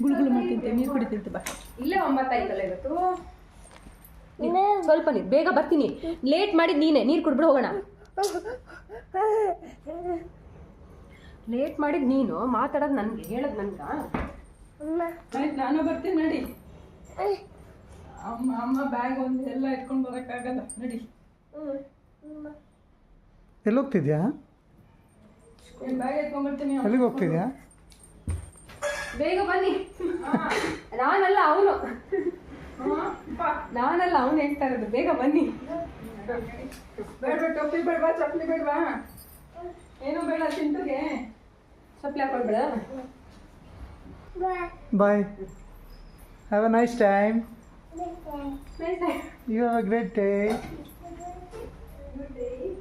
ಗುಳುಗುಳು ಮಾಡ್ತಿದ್ದೆ, ನೀರು ಕುಡಿತಿದ್ದೆ ಬಾ. ಇಲ್ಲೇ 9 ಆಯ್ತಲ್ಲ ಇವತ್ತು. ಸ್ವಲ್ಪ ನೀರು, ಬೇಗ ಬರ್ತೀನಿ. ಲೇಟ್ ಮಾಡಿದ್ ನೀನೆ, ನೀರು ಕುಡ್ಬಿಡು ಹೋಗೋಣ. ಲೇಟ್ ಮಾಡಿದ್ ನೀನು, ಮಾತಾಡೋದು ನನಗೆ, ಹೇಳೋದು ನನ್ಗ. ಆಯ್ತು, ನಾನು ಬರ್ತೀನಿ ನಡಿ. ಅಮ್ಮ ಬ್ಯಾಗ್ ಒಂದು ಎಲ್ಲ ಇಟ್ಕೊಂಡು ಬರೋಕ್ಕಾಗಲ್ಲ, ನಡಿ. ಎಲ್ಲಿ ಹೋಗ್ತಿದ್ಯಾ? ಬ್ಯಾಗ್ ಎತ್ಕೊಂಡ್ಬರ್ತೀನಿ. ಎಲ್ಲಿಗೆ ಹೋಗ್ತಿದ್ಯಾ? ಬೇಗ ಬನ್ನಿ. ನಾನಲ್ಲ ಅವನು, ನಾನಲ್ಲ ಅವನು ಹೇಳ್ತಾ ಇರೋದು. ಬೇಗ ಬನ್ನಿ. ಬೇಡ, ಟೋಪಿ ಬೇಡವಾ, ಚಪ್ಪಲಿ ಬೇಡವಾ, ಏನೂ ಬೇಡ. ಚಿಂಟುಗೆ ಚಪ್ಪಲಿ ಹಾಕೊಳ್ಬೇಡ. Bye. Have a nice time. Nice. You have a great day. Good day.